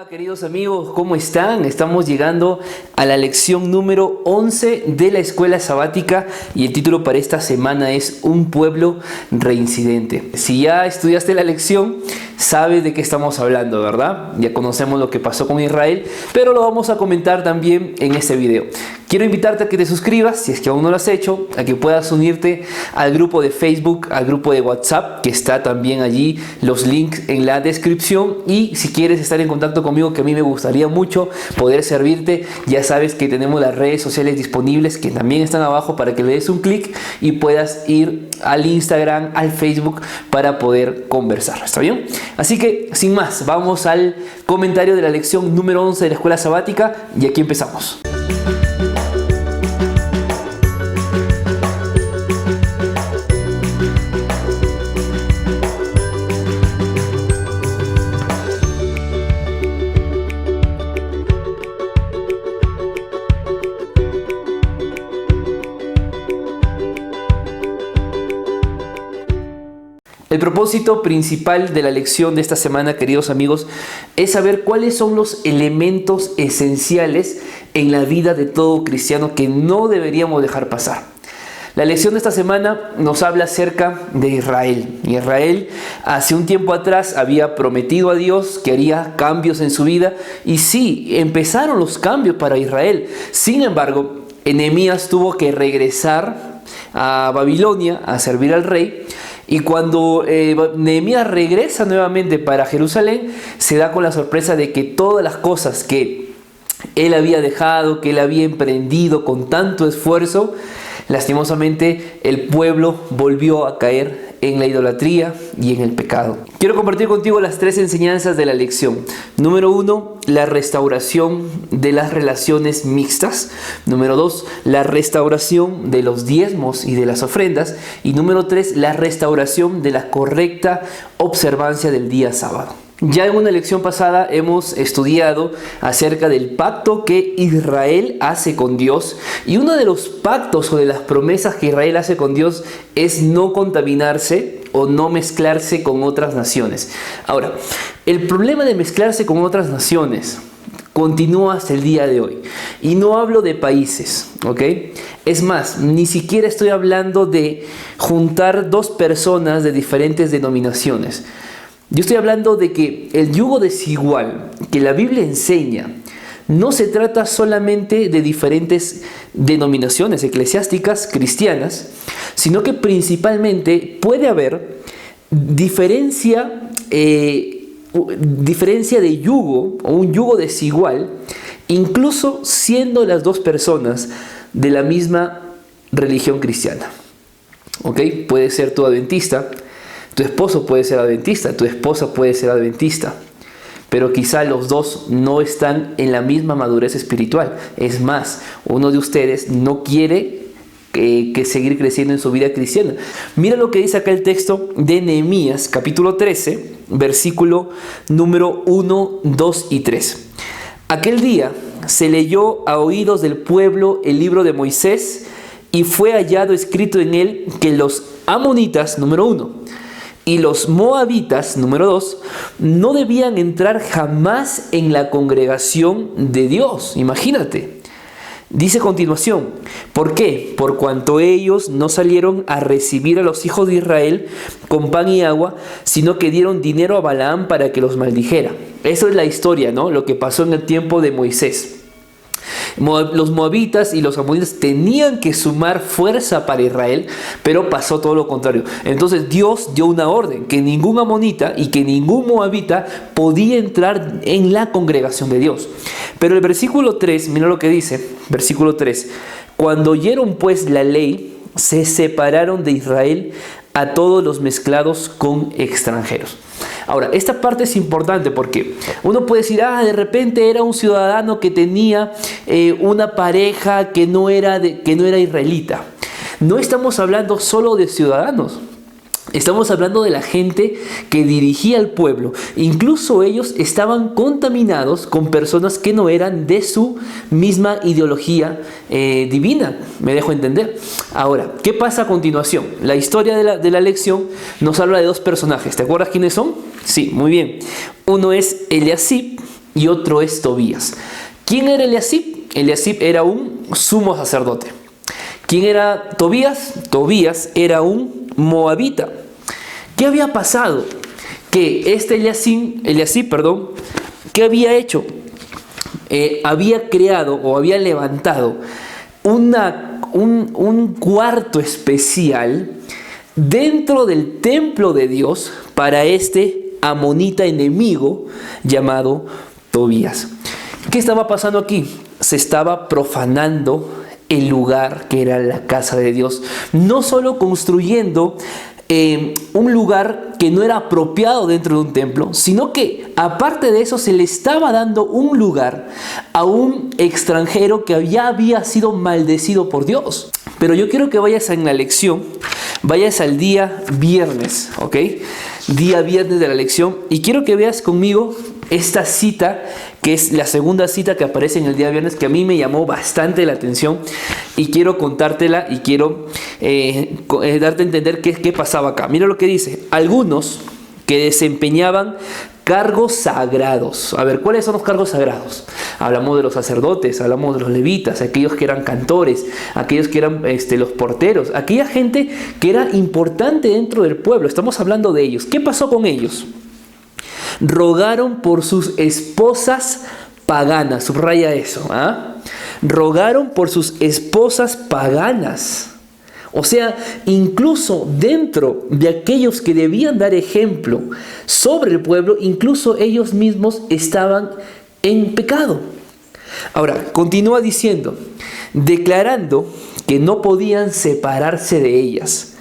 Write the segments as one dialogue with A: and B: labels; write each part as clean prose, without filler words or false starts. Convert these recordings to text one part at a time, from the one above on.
A: Hola queridos amigos, ¿cómo están? Estamos llegando a la lección número 11 de la escuela sabática y el título para esta semana es Un pueblo reincidente. Si ya estudiaste la lección, sabes de qué estamos hablando, ¿verdad? Ya conocemos lo que pasó con Israel, pero lo vamos a comentar también en este video. Quiero invitarte a que te suscribas, si es que aún no lo has hecho, a que puedas unirte al grupo de Facebook, al grupo de WhatsApp, que está también allí, los links en la descripción. Y si quieres estar en contacto conmigo, que a mí me gustaría mucho poder servirte, ya sabes que tenemos las redes sociales disponibles, que también están abajo para que le des un clic y puedas ir al Instagram, al Facebook, para poder conversar, ¿está bien? Así que, sin más, vamos al comentario de la lección número 11 de la escuela sabática y aquí empezamos. El propósito principal de la lección de esta semana, queridos amigos, es saber cuáles son los elementos esenciales en la vida de todo cristiano que no deberíamos dejar pasar. La lección de esta semana nos habla acerca de Israel. Israel hace un tiempo atrás había prometido a Dios que haría cambios en su vida y sí, empezaron los cambios para Israel. Sin embargo, Nehemías tuvo que regresar a Babilonia a servir al rey. Y cuando Nehemías regresa nuevamente para Jerusalén, se da con la sorpresa de que todas las cosas que él había dejado, que él había emprendido con tanto esfuerzo, lastimosamente el pueblo volvió a caer en la idolatría y en el pecado. Quiero compartir contigo las tres enseñanzas de la lección. Número 1, la restauración de las relaciones mixtas. Número 2, la restauración de los diezmos y de las ofrendas. Y número 3, la restauración de la correcta observancia del día sábado. Ya en una lección pasada hemos estudiado acerca del pacto que Israel hace con Dios, y uno de los pactos o de las promesas que Israel hace con Dios es no contaminarse o no mezclarse con otras naciones. Ahora, el problema de mezclarse con otras naciones continúa hasta el día de hoy, y no hablo de países, ¿ok? Es más, ni siquiera estoy hablando de juntar dos personas de diferentes denominaciones. Yo estoy hablando de que el yugo desigual que la Biblia enseña no se trata solamente de diferentes denominaciones eclesiásticas cristianas, sino que principalmente puede haber diferencia de yugo o un yugo desigual, incluso siendo las dos personas de la misma religión cristiana. ¿Ok? Puede ser tu adventista. Tu esposo puede ser adventista, tu esposa puede ser adventista, pero quizá los dos no están en la misma madurez espiritual. Es más, uno de ustedes no quiere que seguir creciendo en su vida cristiana. Mira lo que dice acá el texto de Nehemías, capítulo 13, versículo número 1, 2 y 3. Aquel día se leyó a oídos del pueblo el libro de Moisés y fue hallado escrito en él que los amonitas, número 1, y los moabitas, número 2, no debían entrar jamás en la congregación de Dios. Imagínate. Dice a continuación, ¿por qué? Por cuanto ellos no salieron a recibir a los hijos de Israel con pan y agua, sino que dieron dinero a Balaam para que los maldijera. Eso es la historia, ¿no? Lo que pasó en el tiempo de Moisés. Los moabitas y los amonitas tenían que sumar fuerza para Israel, pero pasó todo lo contrario. Entonces Dios dio una orden que ningún amonita y que ningún moabita podía entrar en la congregación de Dios. Pero el versículo 3, mira lo que dice, versículo 3: cuando oyeron pues la ley, se separaron de Israel a todos los mezclados con extranjeros. Ahora, esta parte es importante porque uno puede decir, de repente era un ciudadano que tenía una pareja que no era israelita. No estamos hablando solo de ciudadanos. Estamos hablando de la gente que dirigía al pueblo. Incluso ellos estaban contaminados con personas que no eran de su misma ideología divina. ¿Me dejo entender? Ahora, ¿qué pasa a continuación? La historia de la lección nos habla de dos personajes. ¿Te acuerdas quiénes son? Sí, muy bien. Uno es Eliasib y otro es Tobías. ¿Quién era Eliasib? Eliasib era un sumo sacerdote. ¿Quién era Tobías? Tobías era un moabita. ¿Qué había pasado? Que este Eliasib, ¿qué había hecho? Había creado o había levantado un cuarto especial dentro del templo de Dios para este amonita enemigo llamado Tobías. ¿Qué estaba pasando aquí? Se estaba profanando el lugar que era la casa de Dios. No solo construyendo un lugar que no era apropiado dentro de un templo, sino que aparte de eso se le estaba dando un lugar a un extranjero que ya había sido maldecido por Dios. Pero yo quiero que vayas en la lección, vayas al día viernes, ¿ok? Día viernes de la lección, y quiero que veas conmigo esta cita, que es la segunda cita que aparece en el día viernes, que a mí me llamó bastante la atención, y quiero contártela y quiero darte a entender qué pasaba acá. Mira lo que dice: algunos que desempeñaban cargos sagrados. A ver, ¿cuáles son los cargos sagrados? Hablamos de los sacerdotes, hablamos de los levitas, aquellos que eran cantores, aquellos que eran los porteros, aquella gente que era importante dentro del pueblo. Estamos hablando de ellos. ¿Qué pasó con ellos? Rogaron por sus esposas paganas. Subraya eso. Rogaron por sus esposas paganas. O sea, incluso dentro de aquellos que debían dar ejemplo sobre el pueblo, incluso ellos mismos estaban en pecado. Ahora, continúa diciendo, declarando que no podían separarse de ellas,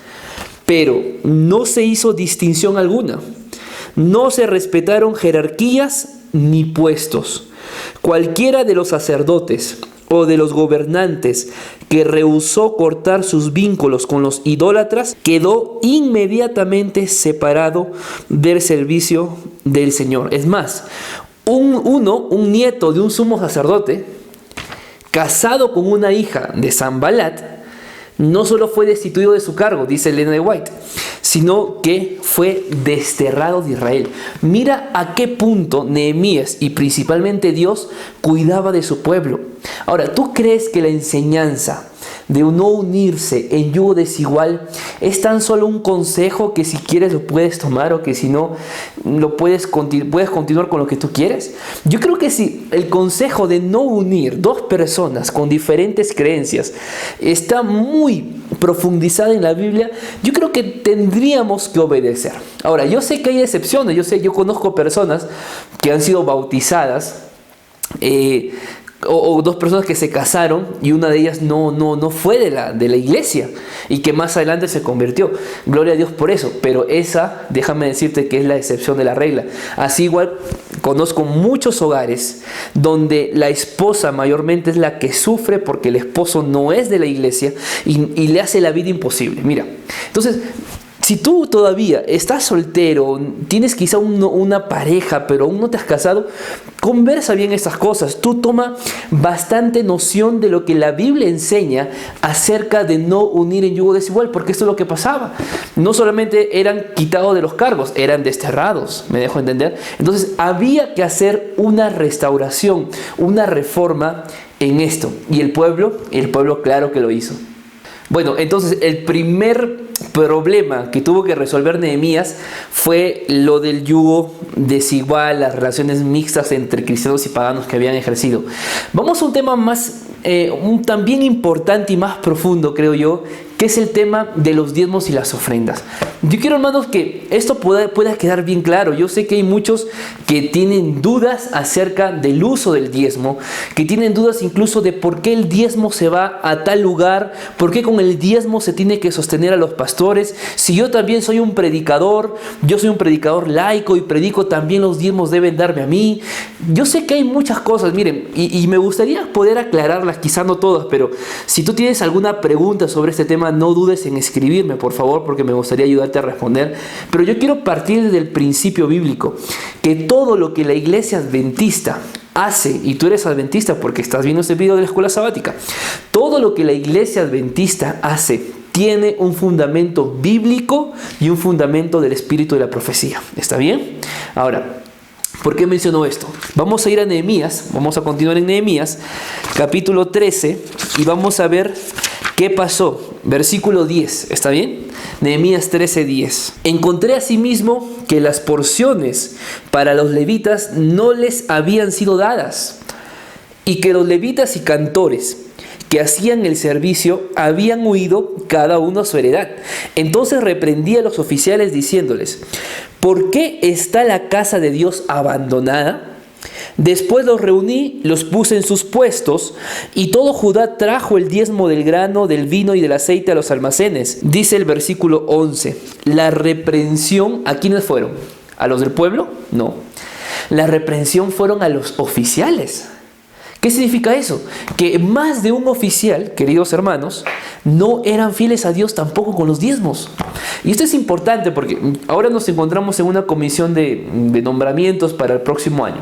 A: pero no se hizo distinción alguna. No se respetaron jerarquías ni puestos. Cualquiera de los sacerdotes o de los gobernantes que rehusó cortar sus vínculos con los idólatras, quedó inmediatamente separado del servicio del Señor. Es más, un nieto de un sumo sacerdote, casado con una hija de Sanbalat, no solo fue destituido de su cargo, dice Elena de White, sino que fue desterrado de Israel. Mira a qué punto Nehemías y principalmente Dios cuidaba de su pueblo. Ahora, ¿tú crees que la enseñanza de no unirse en yugo desigual es tan solo un consejo que si quieres lo puedes tomar, o que si no lo puedes continuar con lo que tú quieres? Yo creo que si el consejo de no unir dos personas con diferentes creencias está muy profundizada en la Biblia, yo creo que tendríamos que obedecer. Ahora, yo sé que hay excepciones. Yo conozco personas que han sido bautizadas, o dos personas que se casaron y una de ellas no fue de la iglesia y que más adelante se convirtió. Gloria a Dios por eso, pero esa, déjame decirte que es la excepción de la regla. Así igual conozco muchos hogares donde la esposa mayormente es la que sufre porque el esposo no es de la iglesia y le hace la vida imposible. Mira, entonces, si tú todavía estás soltero, tienes quizá una pareja, pero aún no te has casado, conversa bien estas cosas. Tú toma bastante noción de lo que la Biblia enseña acerca de no unir en yugo desigual, porque esto es lo que pasaba. No solamente eran quitados de los cargos, eran desterrados, ¿me dejo entender? Entonces había que hacer una restauración, una reforma en esto. Y el pueblo claro que lo hizo. Bueno, entonces el primer problema que tuvo que resolver Nehemías fue lo del yugo desigual, las relaciones mixtas entre cristianos y paganos que habían ejercido. Vamos a un tema más, también importante y más profundo, creo yo, que es el tema de los diezmos y las ofrendas. Yo quiero, hermanos, que esto pueda quedar bien claro. Yo sé que hay muchos que tienen dudas acerca del uso del diezmo, que tienen dudas incluso de por qué el diezmo se va a tal lugar, por qué con el diezmo se tiene que sostener a los pastores. Si yo también soy un predicador, yo soy un predicador laico y predico, también los diezmos deben darme a mí. Yo sé que hay muchas cosas, miren, y me gustaría poder aclararlas, quizá no todas, pero si tú tienes alguna pregunta sobre este tema, no dudes en escribirme, por favor, porque me gustaría ayudarte a responder. Pero yo quiero partir desde el principio bíblico, que todo lo que la iglesia adventista hace, y tú eres adventista porque estás viendo este video de la escuela sabática, todo lo que la iglesia adventista hace tiene un fundamento bíblico y un fundamento del espíritu de la profecía. ¿Está bien? Ahora, ¿Por qué menciono esto? Vamos a ir a Nehemías, vamos a continuar en Nehemías, capítulo 13, y vamos a ver qué pasó. Versículo 10, ¿está bien? Nehemías 13:10. Encontré asimismo que las porciones para los levitas no les habían sido dadas, y que los levitas y cantores que hacían el servicio habían huido cada uno a su heredad. Entonces reprendí a los oficiales diciéndoles: ¿por qué está la casa de Dios abandonada? Después los reuní, los puse en sus puestos, y todo Judá trajo el diezmo del grano, del vino y del aceite a los almacenes. Dice el versículo 11, la reprensión, ¿a quiénes fueron? ¿A los del pueblo? No. La reprensión fueron a los oficiales. ¿Qué significa eso? Que más de un oficial, queridos hermanos, no eran fieles a Dios tampoco con los diezmos. Y esto es importante porque ahora nos encontramos en una comisión de nombramientos para el próximo año.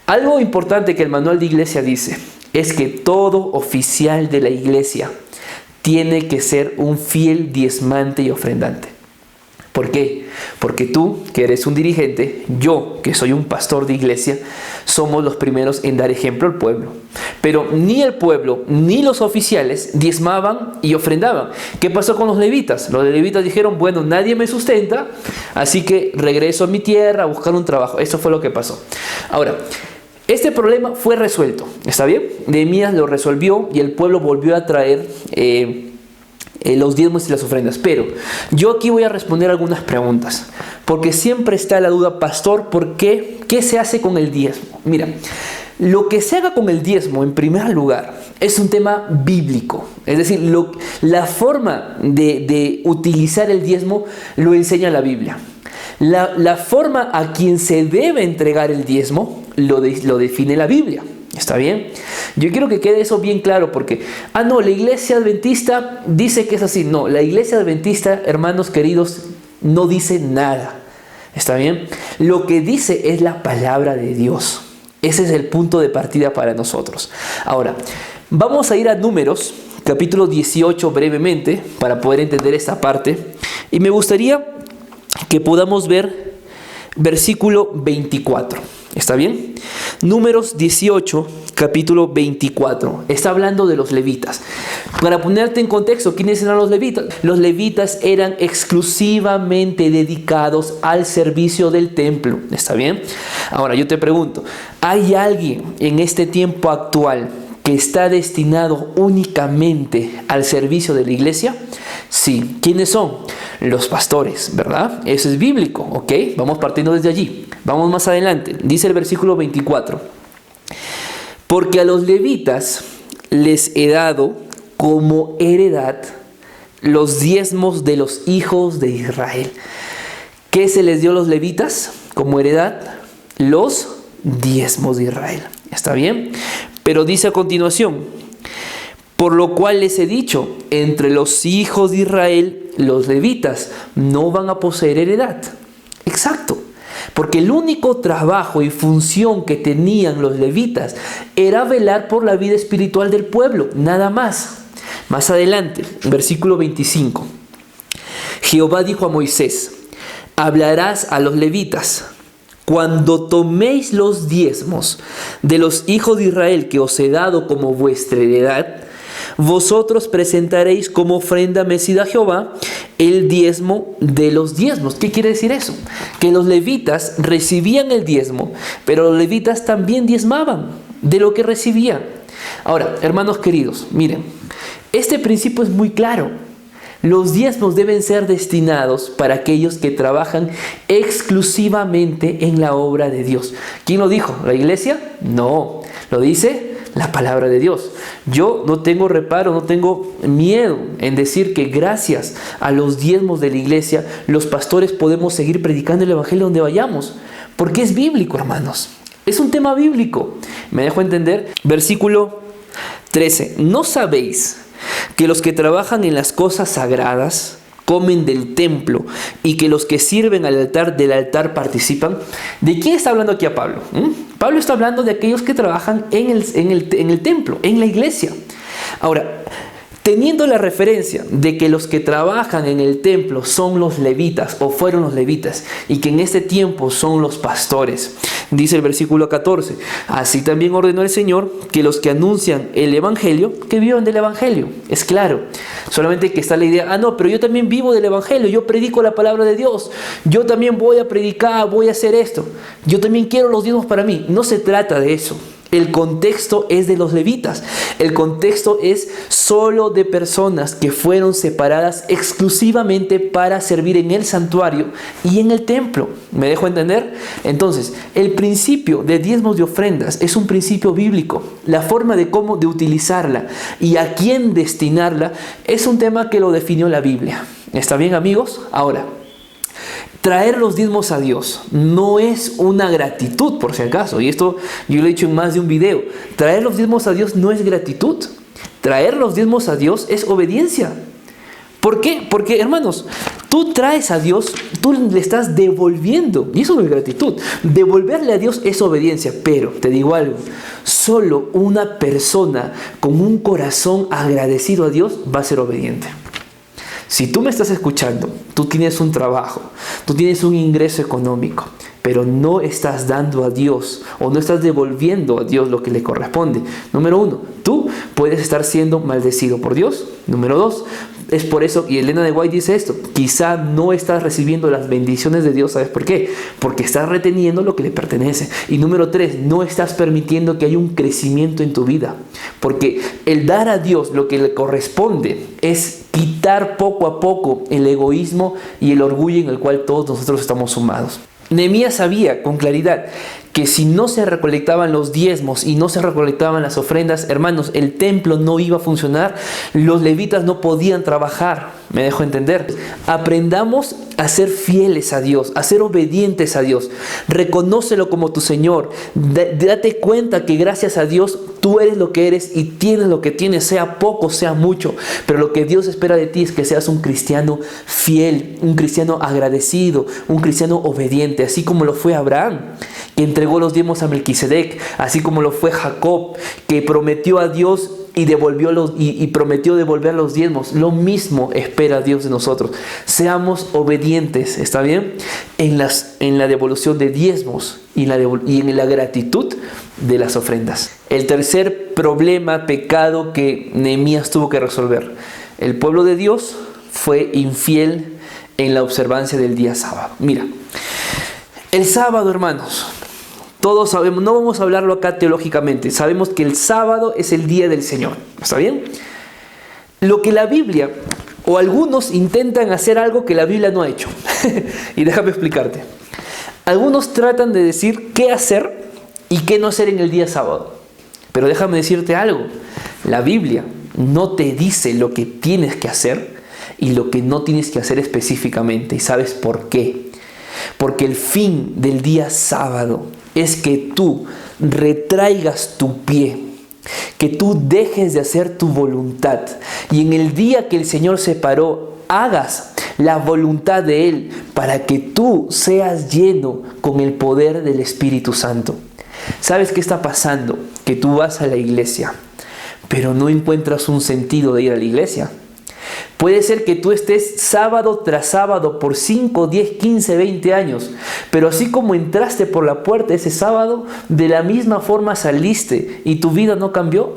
A: Algo importante que el manual de iglesia dice es que todo oficial de la iglesia tiene que ser un fiel diezmante y ofrendante. ¿Por qué? Porque tú, que eres un dirigente, yo, que soy un pastor de iglesia, somos los primeros en dar ejemplo al pueblo. Pero ni el pueblo ni los oficiales diezmaban y ofrendaban. ¿Qué pasó con los levitas? Los levitas dijeron, bueno, nadie me sustenta, así que regreso a mi tierra a buscar un trabajo. Eso fue lo que pasó. Ahora, este problema fue resuelto, ¿está bien? Nehemías lo resolvió y el pueblo volvió a traer los diezmos y las ofrendas. Pero yo aquí voy a responder algunas preguntas, porque siempre está la duda, pastor, ¿por qué? ¿Qué se hace con el diezmo? Mira, lo que se haga con el diezmo, en primer lugar, es un tema bíblico. Es decir, la forma de utilizar el diezmo lo enseña la Biblia. La forma a quien se debe entregar el diezmo lo define la Biblia. ¿Está bien? Yo quiero que quede eso bien claro porque, no, la iglesia adventista dice que es así. No, la iglesia adventista, hermanos queridos, no dice nada. ¿Está bien? Lo que dice es la palabra de Dios. Ese es el punto de partida para nosotros. Ahora, vamos a ir a Números, capítulo 18 brevemente, para poder entender esta parte. Y me gustaría que podamos ver versículo 24. ¿Está bien? Números 18, capítulo 24. Está hablando de los levitas. Para ponerte en contexto, ¿quiénes eran los levitas? Los levitas eran exclusivamente dedicados al servicio del templo. ¿Está bien? Ahora yo te pregunto, ¿hay alguien en este tiempo actual que está destinado únicamente al servicio de la iglesia? Sí. ¿Quiénes son? Los pastores, ¿verdad? Eso es bíblico, ¿ok? Vamos partiendo desde allí. Vamos más adelante. Dice el versículo 24. Porque a los levitas les he dado como heredad los diezmos de los hijos de Israel. ¿Qué se les dio a los levitas como heredad? Los diezmos de Israel. ¿Está bien? Pero dice a continuación, por lo cual les he dicho, entre los hijos de Israel, los levitas no van a poseer heredad. Exacto. Porque el único trabajo y función que tenían los levitas era velar por la vida espiritual del pueblo, nada más. Más adelante, versículo 25. Jehová dijo a Moisés, hablarás a los levitas, cuando toméis los diezmos de los hijos de Israel que os he dado como vuestra heredad, vosotros presentaréis como ofrenda mecida a Jehová el diezmo de los diezmos. ¿Qué quiere decir eso? Que los levitas recibían el diezmo, pero los levitas también diezmaban de lo que recibían. Ahora, hermanos queridos, miren, este principio es muy claro. Los diezmos deben ser destinados para aquellos que trabajan exclusivamente en la obra de Dios. ¿Quién lo dijo? ¿La iglesia? No, lo dice la palabra de Dios. Yo no tengo reparo, no tengo miedo en decir que gracias a los diezmos de la iglesia, los pastores podemos seguir predicando el evangelio donde vayamos, porque es bíblico, hermanos. Es un tema bíblico. ¿Me dejo entender? Versículo 13. ¿No sabéis que los que trabajan en las cosas sagradas comen del templo y que los que sirven al altar del altar participan? ¿De quién está hablando aquí a Pablo? Pablo está hablando de aquellos que trabajan en el templo, en la iglesia. Ahora, Teniendo la referencia de que los que trabajan en el templo son los levitas o fueron los levitas y que en este tiempo son los pastores, dice el versículo 14, así también ordenó el Señor que los que anuncian el evangelio, que vivan del evangelio. Es claro, solamente que está la idea, no, pero yo también vivo del evangelio, yo predico la palabra de Dios, yo también voy a predicar, voy a hacer esto, yo también quiero los diezmos para mí. No se trata de eso. El contexto es de los levitas. El contexto es solo de personas que fueron separadas exclusivamente para servir en el santuario y en el templo. ¿Me dejo entender? Entonces, el principio de diezmos y ofrendas es un principio bíblico. La forma de cómo de utilizarla y a quién destinarla es un tema que lo definió la Biblia. ¿Está bien, amigos? Ahora, traer los diezmos a Dios no es una gratitud, por si acaso. Y esto yo lo he dicho en más de un video. Traer los diezmos a Dios no es gratitud. Traer los diezmos a Dios es obediencia. ¿Por qué? Porque, hermanos, tú traes a Dios, tú le estás devolviendo. Y eso no es gratitud. Devolverle a Dios es obediencia. Pero, te digo algo, solo una persona con un corazón agradecido a Dios va a ser obediente. Si tú me estás escuchando, tú tienes un trabajo, tú tienes un ingreso económico, pero no estás dando a Dios o no estás devolviendo a Dios lo que le corresponde. Número uno, tú puedes estar siendo maldecido por Dios. Número dos, es por eso, y Elena de White dice esto, quizá no estás recibiendo las bendiciones de Dios. ¿Sabes por qué? Porque estás reteniendo lo que le pertenece. Y número tres, no estás permitiendo que haya un crecimiento en tu vida. Porque el dar a Dios lo que le corresponde es quitar poco a poco el egoísmo y el orgullo en el cual todos nosotros estamos sumados. Nehemías sabía con claridad que si no se recolectaban los diezmos y no se recolectaban las ofrendas, hermanos, el templo no iba a funcionar, los levitas no podían trabajar. ¿Me dejo entender? Aprendamos a ser fieles a Dios, a ser obedientes a Dios. Reconócelo como tu Señor. Date cuenta que gracias a Dios tú eres lo que eres y tienes lo que tienes, sea poco, sea mucho. Pero lo que Dios espera de ti es que seas un cristiano fiel, un cristiano agradecido, un cristiano obediente, así como lo fue Abraham, que entregó los diezmos a Melquisedec, así como lo fue Jacob, que prometió a Dios y prometió devolver los diezmos. Lo mismo espera Dios de nosotros. Seamos obedientes, ¿está bien? En la devolución de diezmos y en la gratitud de las ofrendas. El tercer problema, pecado que Nehemías tuvo que resolver. El pueblo de Dios fue infiel en la observancia del día sábado. Mira, el sábado, hermanos, todos sabemos, no vamos a hablarlo acá teológicamente, sabemos que el sábado es el día del Señor, ¿está bien? Lo que la Biblia, o algunos intentan hacer algo que la Biblia no ha hecho. Y déjame explicarte. Algunos tratan de decir qué hacer y qué no hacer en el día sábado. Pero déjame decirte algo. La Biblia no te dice lo que tienes que hacer y lo que no tienes que hacer específicamente. ¿Y sabes por qué? Porque el fin del día sábado es que tú retraigas tu pie, que tú dejes de hacer tu voluntad y en el día que el Señor separó, hagas la voluntad de Él para que tú seas lleno con el poder del Espíritu Santo. ¿Sabes qué está pasando? Que tú vas a la iglesia, pero no encuentras un sentido de ir a la iglesia. Puede ser que tú estés sábado tras sábado por 5, 10, 15, 20 años, pero así como entraste por la puerta ese sábado, de la misma forma saliste y tu vida no cambió.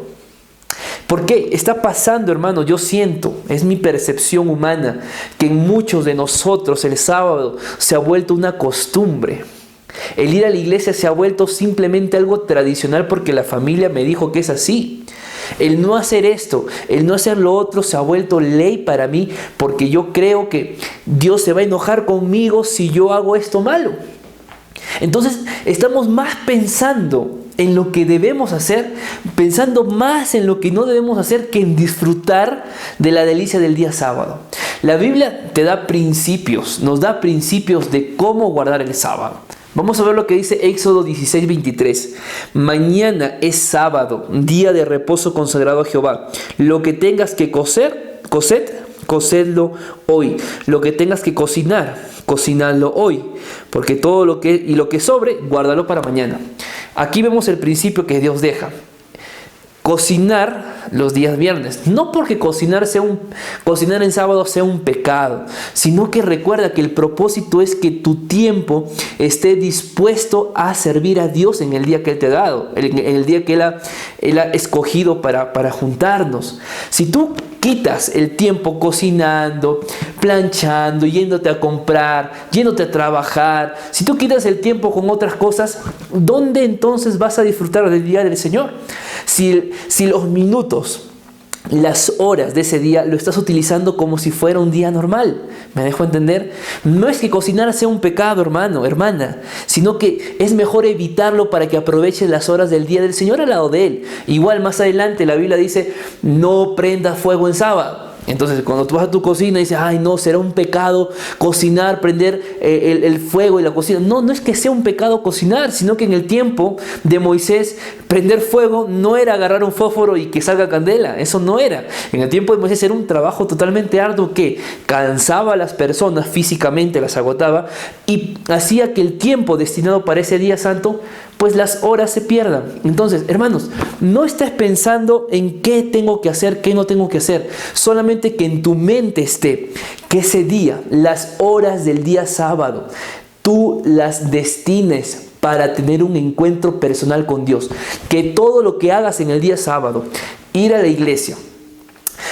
A: ¿Por qué? Está pasando, hermano, yo siento, es mi percepción humana, que en muchos de nosotros el sábado se ha vuelto una costumbre. El ir a la iglesia se ha vuelto simplemente algo tradicional porque la familia me dijo que es así. El no hacer esto, el no hacer lo otro se ha vuelto ley para mí porque yo creo que Dios se va a enojar conmigo si yo hago esto malo. Entonces estamos más pensando en lo que debemos hacer, pensando más en lo que no debemos hacer que en disfrutar de la delicia del día sábado. La Biblia te da principios, nos da principios de cómo guardar el sábado. Vamos a ver lo que dice Éxodo 16:23. Mañana es sábado, día de reposo consagrado a Jehová. Lo que tengas que cocedlo hoy. Lo que tengas que cocinar, cocinadlo hoy. Porque todo lo que sobre, guárdalo para mañana. Aquí vemos el principio que Dios deja. cocinar los días viernes. No porque cocinar en sábado sea un pecado, sino que recuerda que el propósito es que tu tiempo esté dispuesto a servir a Dios en el día que Él te ha dado, en el día que Él ha escogido para juntarnos. Si tú quitas el tiempo cocinando, planchando, yéndote a comprar, yéndote a trabajar, si tú quitas el tiempo con otras cosas, ¿dónde entonces vas a disfrutar del día del Señor? Si los minutos, las horas de ese día lo estás utilizando como si fuera un día normal. ¿Me dejo entender? No es que cocinar sea un pecado, hermano, hermana, sino que es mejor evitarlo para que aproveches las horas del día del Señor al lado de Él. Igual más adelante la Biblia dice, no prendas fuego en sábado. Entonces cuando tú vas a tu cocina y dices, ay no, será un pecado cocinar, prender el fuego y la cocina. No, no es que sea un pecado cocinar, sino que en el tiempo de Moisés prender fuego no era agarrar un fósforo y que salga candela, eso no era. En el tiempo de Moisés era un trabajo totalmente arduo que cansaba a las personas físicamente, las agotaba y hacía que el tiempo destinado para ese día santo, pues las horas se pierdan. Entonces, hermanos, no estés pensando en qué tengo que hacer, qué no tengo que hacer. Solamente que en tu mente esté que ese día, las horas del día sábado, tú las destines para tener un encuentro personal con Dios. Que todo lo que hagas en el día sábado, ir a la iglesia,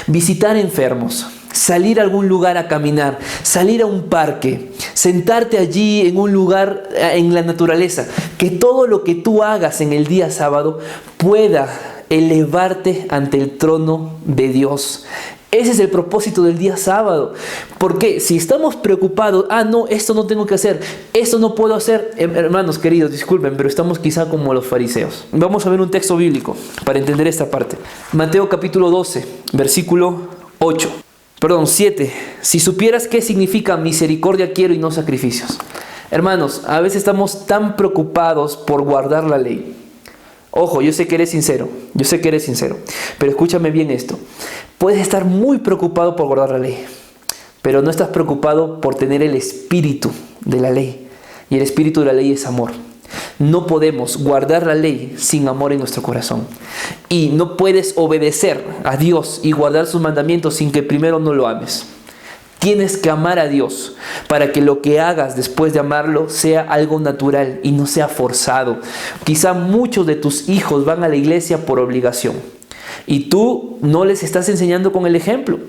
A: visitar enfermos, salir a algún lugar a caminar, salir a un parque, sentarte allí en un lugar en la naturaleza, que todo lo que tú hagas en el día sábado pueda elevarte ante el trono de Dios. Ese es el propósito del día sábado. Porque si estamos preocupados, no, esto no tengo que hacer, esto no puedo hacer, hermanos queridos, disculpen, pero estamos quizá como los fariseos. Vamos a ver un texto bíblico para entender esta parte. Mateo capítulo 12, versículo 7. Si supieras qué significa misericordia quiero y no sacrificios. Hermanos, a veces estamos tan preocupados por guardar la ley. Ojo, yo sé que eres sincero, pero escúchame bien esto. Puedes estar muy preocupado por guardar la ley, pero no estás preocupado por tener el espíritu de la ley. Y el espíritu de la ley es amor. No podemos guardar la ley sin amor en nuestro corazón. Y no puedes obedecer a Dios y guardar sus mandamientos sin que primero no lo ames. Tienes que amar a Dios para que lo que hagas después de amarlo sea algo natural y no sea forzado. Quizá muchos de tus hijos van a la iglesia por obligación y tú no les estás enseñando con el ejemplo,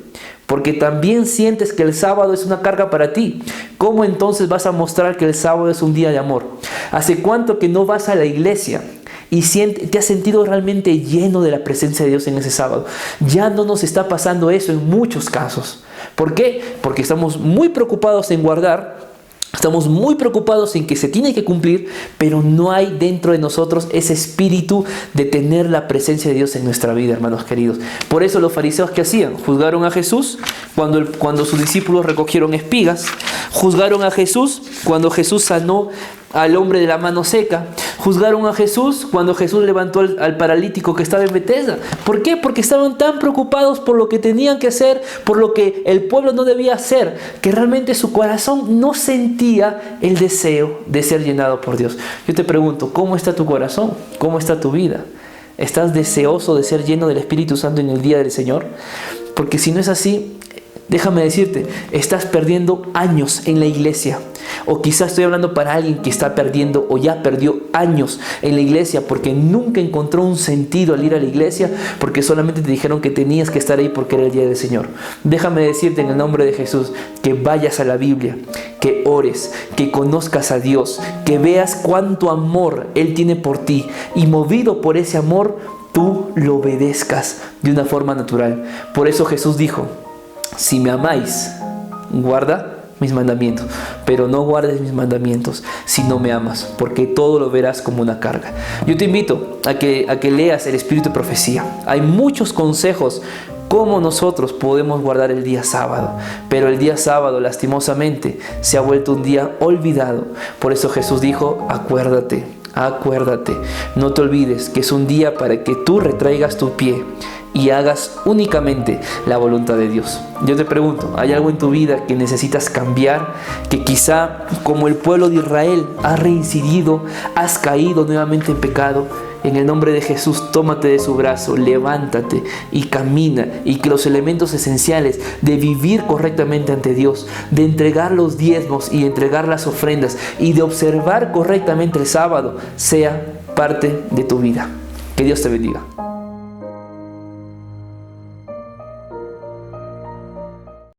A: porque también sientes que el sábado es una carga para ti. ¿Cómo entonces vas a mostrar que el sábado es un día de amor? ¿Hace cuánto que no vas a la iglesia y te has sentido realmente lleno de la presencia de Dios en ese sábado? Ya no nos está pasando eso en muchos casos. ¿Por qué? Porque estamos muy preocupados en guardar, estamos muy preocupados en que se tiene que cumplir, pero no hay dentro de nosotros ese espíritu de tener la presencia de Dios en nuestra vida, hermanos queridos. Por eso los fariseos, ¿qué hacían? Juzgaron a Jesús cuando sus discípulos recogieron espigas, juzgaron a Jesús cuando Jesús sanó al hombre de la mano seca, juzgaron a Jesús cuando Jesús levantó al paralítico que estaba en Betesda. ¿Por qué? Porque estaban tan preocupados por lo que tenían que hacer, por lo que el pueblo no debía hacer, que realmente su corazón no sentía el deseo de ser llenado por Dios. Yo te pregunto, ¿cómo está tu corazón? ¿Cómo está tu vida? ¿Estás deseoso de ser lleno del Espíritu Santo en el día del Señor? Porque si no es así, déjame decirte, estás perdiendo años en la iglesia. O quizás estoy hablando para alguien que está perdiendo o ya perdió años en la iglesia porque nunca encontró un sentido al ir a la iglesia, porque solamente te dijeron que tenías que estar ahí porque era el día del Señor. Déjame decirte en el nombre de Jesús que vayas a la Biblia, que ores, que conozcas a Dios, que veas cuánto amor Él tiene por ti y movido por ese amor, tú lo obedezcas de una forma natural. Por eso Jesús dijo: si me amáis, guarda mis mandamientos, pero no guardes mis mandamientos si no me amas, porque todo lo verás como una carga. Yo te invito a que leas el Espíritu de Profecía. Hay muchos consejos cómo nosotros podemos guardar el día sábado, pero el día sábado lastimosamente se ha vuelto un día olvidado. Por eso Jesús dijo: acuérdate, no te olvides que es un día para que tú retraigas tu pie y hagas únicamente la voluntad de Dios. Yo te pregunto, ¿hay algo en tu vida que necesitas cambiar? Que quizá como el pueblo de Israel has reincidido, has caído nuevamente en pecado. En el nombre de Jesús, tómate de su brazo, levántate y camina, y que los elementos esenciales de vivir correctamente ante Dios, de entregar los diezmos y entregar las ofrendas y de observar correctamente el sábado, sea parte de tu vida. Que Dios te bendiga.